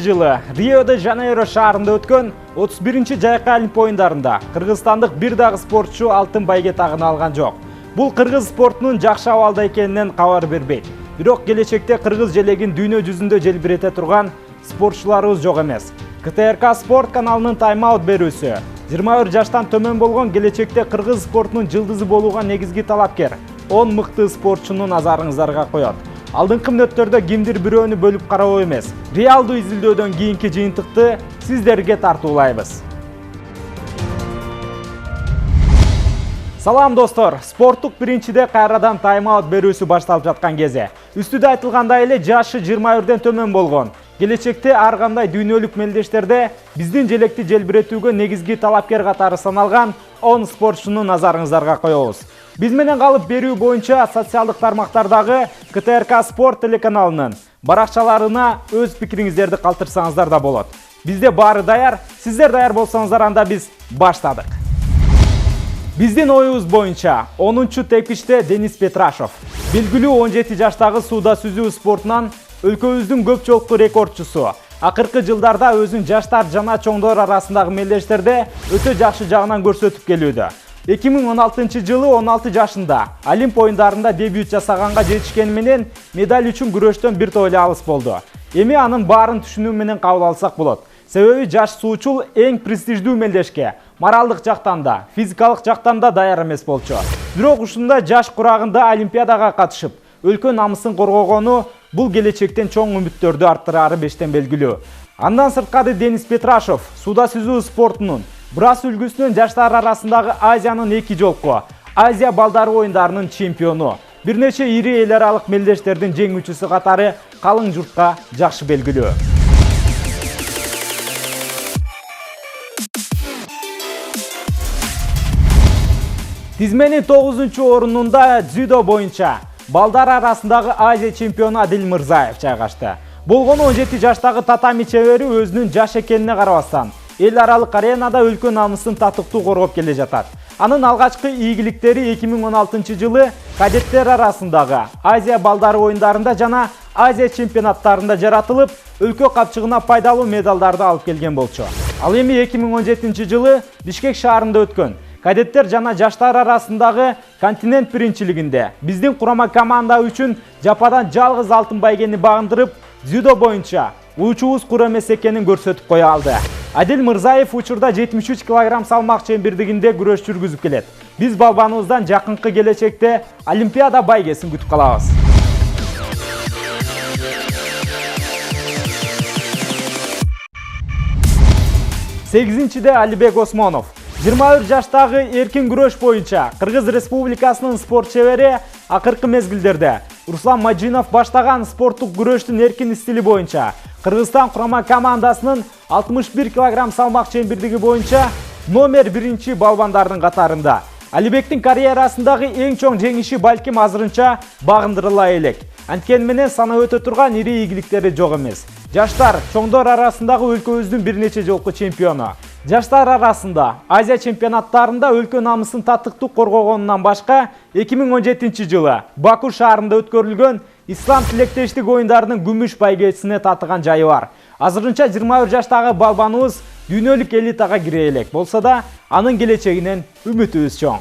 жылы Рио-де-Жанейро шаарында өткөн 31-ші жайкы Олимп оюндарында кыргызстандык бир дагы спортчу алтын байге тагына алган жок. Бул кыргыз спортунун жакшы абалда экенинен кабар бербейт. Бирок келечекте кыргыз желегин дүйнө жүзүндө желбирете турган спортчуларыбыз жок эмес. КТРК спорт каналынын тайм-аут берүүсү 21 жаштан төмөн болгон келечекте кыргыз спортунун жылдызы болууга негизги талапкер 10 мыкты спортчунун назарыңыздарга коет. Алдыңкы мүнөттөрдө кимдир бирөөнү бөлүп кароо эмес, реалдуу изилдөөдөн кийинки жыйынтыкты сиздерге тартуулайбыз. Салам достор, спорттук биринчиде кайрадан тайм-аут берүүсү башталып жаткан кезде. Үстүдө айтылгандай эле жашы 21ден төмөн болгон. Келечекте ар кандай дүйнөлүк мелдештерде биздин желекти желбиретүүгө негизги талапкер катары саналган 10 спортчуну назарыңыздарга коебуз. Биз менен калып берүү боюнча социалдык тармактардагы КТРК спорт телеканалынын баракчаларына өз пикириңиздерди калтырсаңыздар да болот. Бизде баары даяр, сиздер даяр болсоңуздар анда биз баштадык. Биздин оюбуз боюнча 10-чу тепкичте Денис Петрашов. Белгилүү 17 жаштагы сууда сүзүү спортунан өлкөбүздүн көп жолку рекордчусу. Акыркы жылдарда өзүн жаштар жана чоңдор арасындагы мелдештерде өтө жакшы жагынан көрсөтүп келүүдө. 2016 жылы 16 жашында Олимп оюндарында дебют жасаганга жетишкени менен медаль үчүн күрөштөн бир тойлы алыс болду. Эми анын баарын түшүнүү менен кабыл алсак болот. Себеби жаш суучул эң престиждүү мелдешке моралдык жактан да, физикалык жактан да даяр эмес болчу. Бирок ушундай жаш курагында Олимпиадага катышып, өлкө намысын коргогону бул келечектен чоң үмүттөрдү арттырары бештен белгилүү. Андан сырткары Денис Петрашов сууда сүзүү спортунун брас үлгүсүнөн жаштар арасындагы Азиянын 2 жолку Азия балдары оюндарынын чемпиону. Бир нече ири эл аралык мелдештердин жеңүүчүсү катары калың журтка жакшы белгилүү. Тизменин 9-чу орунунда дзюдо боюнча балдар арасындагы Азия чемпиону Адил Мырзаев жайгашты. Болгону 17 жаштагы татами чебери өзүнүн жаш экенине карабастан эл аралык аренада өлкө намысын татыктуу коргоп келе жатат. Анын алгачкы ийгиликтери 2016 жылы кадеттер арасындагы Азия балдары оюндарында жана Азия чемпионаттарында жаратылып, өлкө капчыгына пайдалуу медалдарды алып келген болчу. Ал эми 2017 жылы Бишкек шаарында өткөн кадеттер жана жаштар арасындагы континент биринчилигинде биздин курама команда үчүн жападан жалгыз алтын байгени багындырып, дзюдо боюнча уучубуз кур эмес экенин көрсөтүп кое алды. Адил Мырзаев учурда 73 кг салмак чембирдигинде күрөш жүргүзүп келет. Биз балбаныбыздан жакынкы келечекте Олимпиада байгесин күтүп калабыз. 8-чиде Алибек Осмонов. 21 жаштагы эркин күрөш боюнча Кыргыз Республикасынын спорт чебери акыркы мезгилдерде Руслан Мажинов баштаган спорттук күрөштүн эркин стили боюнча Кыргызстан курама командасынын 61 кг салмак чембирдиги боюнча номер 1 балбандардын катарында. Алибектин карьерасындагы эң чоң жеңиши балким азырынча багындырыла элек. Анткени менен санап өтө турган ири ийгиликтери жок эмес. Жаштар чоңдор арасындагы өлкөбүздүн бир нече жолку чемпиону. Жаштар арасында Азия чемпионаттарында өлкө намысын татыктуу коргогонунан башка 2017 жылы Баку шаарында өткөрүлгөн Ислам тилектештик оюндарынын күмүш байгесине татыган жайы бар. Азырынча 21 жаштагы балбаныбыз дүйнөлүк элитага кире элек болсо да, анын келечегинен үмүтүбүз чоң.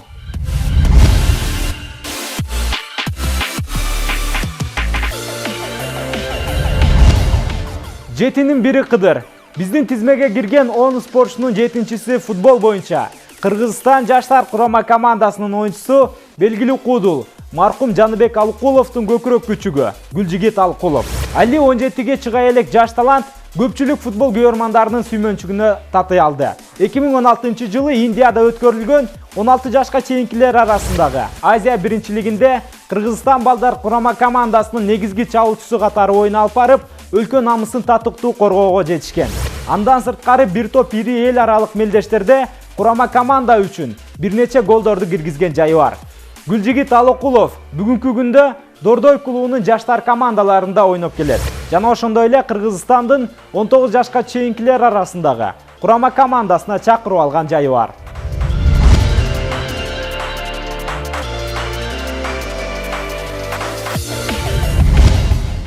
Жетинин бири Кыдыр. Биздин тизмеге кирген 10 спортчунун 7-чиси футбол боюнча Кыргызстан жаштар курама командасынын оюнчусу белгилүү Кудул маркум Жаныбек Алыкуловдун көкүрөк күчүгү Гүлжигит Алыкулов. Али 17ге чыга элек жаш талант көпчүлүк футбол көрөрмандарынын сүймөнчүгүнө таты алды. 2016 жылы Индияда өткөрүлгөн 16 жашка чейинкилер арасындагы Азия биринчилигинде Кыргызстан балдар курама командасынын негизги чабуучусу катары ойун алып барып, өлкө намысын татыктуу коргоого жетишкен. Андан сырткары бир топ ири эл аралык мелдештерде курама команда үчүн бир нече голдорду киргизген жайы бар. Гүлжигит Алыкулов бүгүнкү күндө Дордой клубунун жаштар командаларында ойноп келет. Жана ошондой эле Кыргызстандын 19 жашка чейинкилер арасындагы курама командасына чакырып алган жайы бар.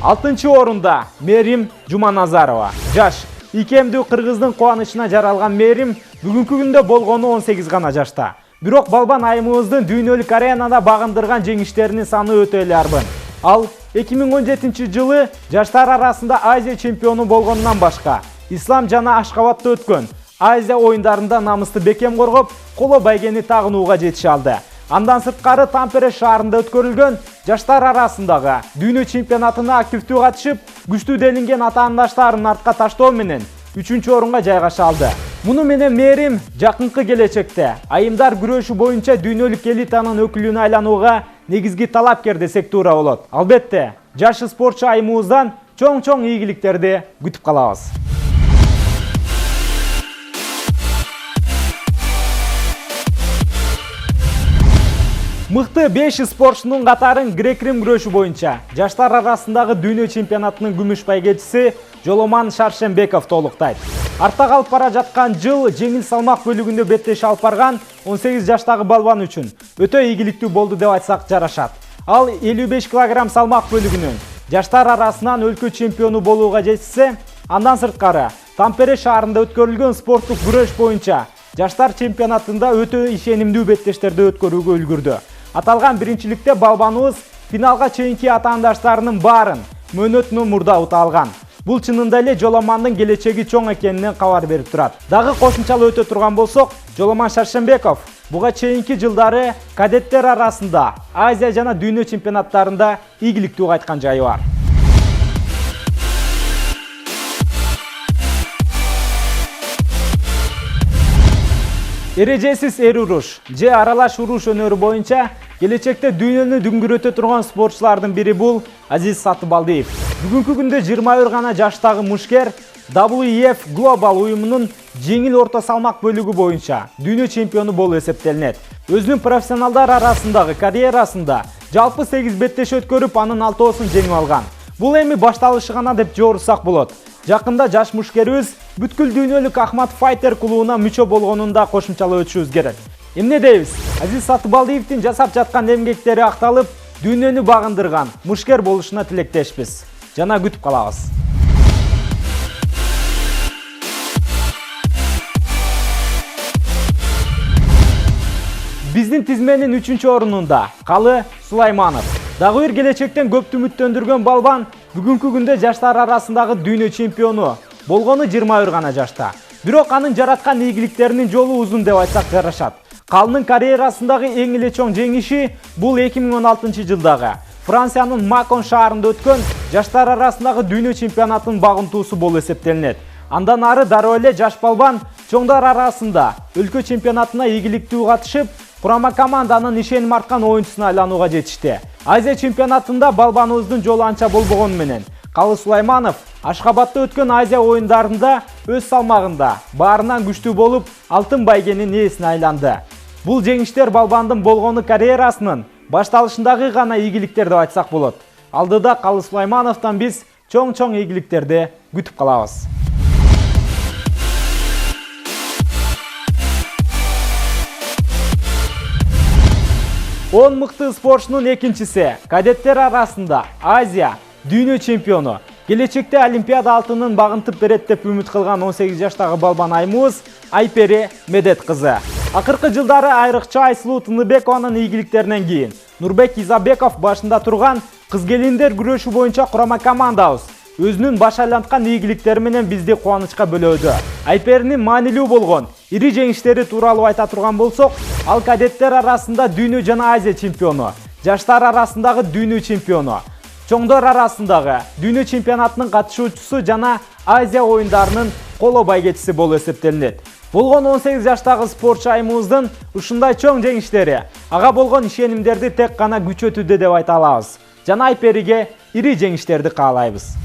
6-нчы орунда Мерим Жуманазарова. Жаш икемдүү кыргыздын кубанычына жаралган Мерим бүгүнкү күндө болгону 18 гана жашта. Бирок балбан айымыбыздын дүйнөлүк аренада багындырган жеңиштеринин саны өтө эле арбын. Ал 2017 жылы жаштар арасында Азия чемпиону болгонунан башка Ислам жана Ашкабадта өткөн Азия оюндарында намысты бекем коргоп, коло байгени тагынууга жетише алды. Андан сырткары Тампере шаарында өткөрүлгөн жаштар арасындагы дүйнө чемпионатына активдүү катышып, күчтүү делинген атаандаштарын артка таштоо менен 3-чү орунга жайгаша алды. Муну менен Мерим жакынкы келечекте айымдар күрөшү боюнча дүйнөлүк элитанын өкүлүнө айланууга негизги талапкер десек туура болот. Албетте, жаш спортчу айымыбыздан чоң ийгиликтерди күтүп калабыз. Мыкты 5 спортчунун катарын грек-рим күрөшү боюнча жаштар арасындагы дүйнө чемпионатынын күмүш байгечиси Жоломан Шаршембеков толуктайт. Артта калып бара жаткан жыл жеңил салмак бөлүгүндө беттеш алып барган 18 жаштагы балбан үчүн өтө ийгиликтүү болду деп айтсак жарашат. Ал 55 кг салмак бөлүгүнөн жаштар арасынан өлкө чемпиону болууга жетишсе, андан сырткары Тампере шаарында өткөрүлгөн спорттук күрөш боюнча жаштар чемпионатында өтө ишенимдүү беттештерди өткөрүүгө үлгүрдү. Аталган биринчиликте балбаныбыз финалга чейинки атаандаштарынын баарын мөөнөтүнөн мурда ута алган. Бул чынында эле Жоломандын келечеги чоң экенинен кабар берип турат. Дагы кошумчалап өтө турган болсок, Жоломан Шаршембеков буга чейинки жылдары кадеттер арасында Азия жана дүйнө чемпионаттарында ийгиликтүү кайткан жайы бар. Эрежесиз эр уруш же аралаш уруш өнөрү боюнча келечекте дүйнөнү дүңгүрөтө турган спортчулардын бири бул Азиз Сатыбалдиев. Бүгүнкү күндө 21 гана жаштагы мушкер WEF Global уюмунун жеңил орто салмак бөлүгү боюнча дүйнө чемпиону болуп эсептелинет. Өзүнүн профессионалдар арасындагы карьерасында жалпы 8 беттеш өткөрүп, анын 6-оосун жеңип алган. Бул эми башталышы гана деп жоорусак болот. Жакында жаш мушкерибиз бүткүл дүйнөлүк Ахмат Файтер клубуна мүчө болгонун да кошумчалап өтүшүбүз керек. Эмне дейбиз? Азиз Сатыбалдиевдин жасап жаткан эмгектери акталып, дүйнөнү багындырган мушкер болушуна тилектешпиз. Жана күтүп калабыз. Биздин тизменин 3-чү орунунда Калы Сулайманов. Дагы бир келечектен көптү үмүттөндүргөн балбан бүгүнкү күндө жаштар арасындагы дүйнө чемпиону болгону 21 гана жашта. Бирок анын жараткан ийгиликтеринин жолу узун деп айтсак жарашат. Калынын карьерасындагы эң эле чоң жеңиши бул 2016 жылдагы Франциянын Макон шаарында өткөн жаштар арасындагы дүйнө чемпионатынын багынтуусу болуп эсептелинет. Андан ары дароо эле жаш балбан чоңдор арасында өлкө чемпионатына ийгиликтүү катышып, курама команданын ишеним арткан оюнчусуна айланууга жетишти. Азия чемпионатында балбаныбыздын жолу анча болбогону менен Калы Сулайманов Ашкабадта өткөн Азия оюндарында өз салмагында баарынан күчтүү болуп, алтын байгенин ээсине айланды. Бул жеңиштер балбандын болгону карьерасынын башталышындагы гана ийгиликтер деп айтсак болот. Алдыда Калы Сулаймановдон биз чоң ийгиликтерди күтүп калабыз. Он мыкты спортчунун экинчиси кадеттер арасында Азия дүйнө чемпиону, келечекте Олимпиада алтынын багынтып берет деп үмүт кылган 18 жаштагы балбан айымыбыз Айпери Медет кызы. Акыркы жылдары айрыкча Айсулуу Тыныбекованын ийгиликтеринен кийин Нурбек Изабеков башында турган кыз-келиндер күрөшү боюнча курама командабыз өзүнүн баш айланткан ийгиликтери менен бизди кубанычка бөлөдү. Айперинин маанилүү болгон ири жеңиштери тууралуу айта турган болсок, ал кадеттер арасында дүйнө жана Азия чемпиону, жаштар арасындагы дүйнө чемпиону, чоңдор арасындагы дүйнө чемпионатынын катышуучусу жана Азия оюндарынын коло байгечиси болуп эсептелинет. Болгон 18 жаштагы спортчу айымыбыздын ушундай чоң жеңиштери ага болгон ишенимдерди тек гана күчөтүүдө деп айта алабыз. Жана Айпериге ири жеңиштерди каалайбыз.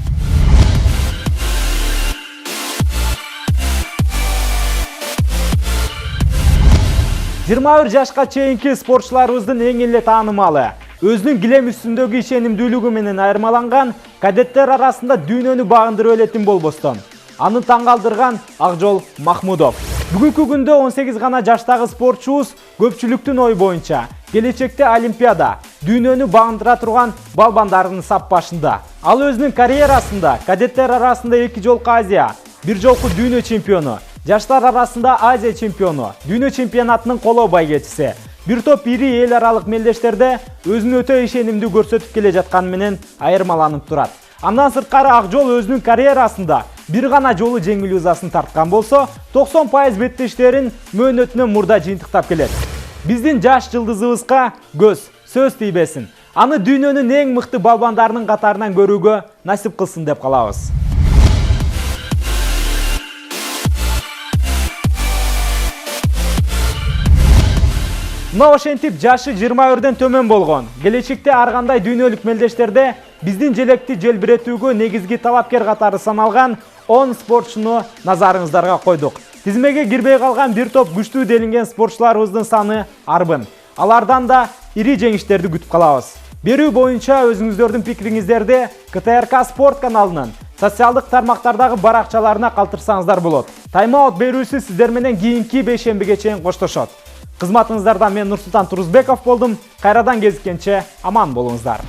Жыйырма бир жашка чейинки спортчуларыбыздын эң эле таанымалы, өзүнүн килем үстүндөгү ишенимдүүлүгү менен айырмаланган кадеттер арасында дүйнөнү багындырып элетин болбостон, Аны таң калтырган Акжол Махмудов. Бүгүнкү күндө 18 гана жаштагы спортчубуз көпчүлүктүн ою боюнча келечекте Олимпиада, дүйнөнү багындыра турган балбандардын сап башында. Ал өзүнүн карьерасында кадеттер арасында 2 жолку Азия, 1 жолку дүйнө чемпиону, жаштар арасында Азия чемпиону, дүйнө чемпионатынын коло байгечиси, бир топ ири эл аралык мелдештерде өзүн өтө ишенимдүү көрсөтүп келе жатканы менен айырмаланып турат. Андан сырткары Акжол өзүнүн карьерасында бир гана жолу жеңил ызасын тарткан болсо, 90% беттештерин мөөнөтүнөн мурда жыйынтыктап келет. Биздин жаш жылдызыбызга сөз тийбесин. Аны дүйнөнүн эң мыкты балбандарынын катарынан көрүүгө насип кылсын деп калабыз. Мына ошентип жашы 21ден төмөн болгон, келечекте ар кандай дүйнөлүк мелдештерде биздин желекти желбиретүүгө негизги талапкер катары саналган 10 спортчуну назарыңыздарга койдук. Тизмеге кирбей калган бир топ күчтүү делинген спортчуларыбыздын саны арбын. Алардан да ири жеңиштерди күтүп калабыз. Берүү боюнча өзүңүздөрдүн пикириңиздерди КТРК спорт каналынын социалдык тармактардагы баракчаларына калтырсаңыздар болот. Тайм-аут берүүсү сиздер менен кийинки бейшембиге чейин коштошот. Кызматыңыздарда мен Нурсултан Турузбеков болдум. Кайрадан кезиккенче аман болуңуздар.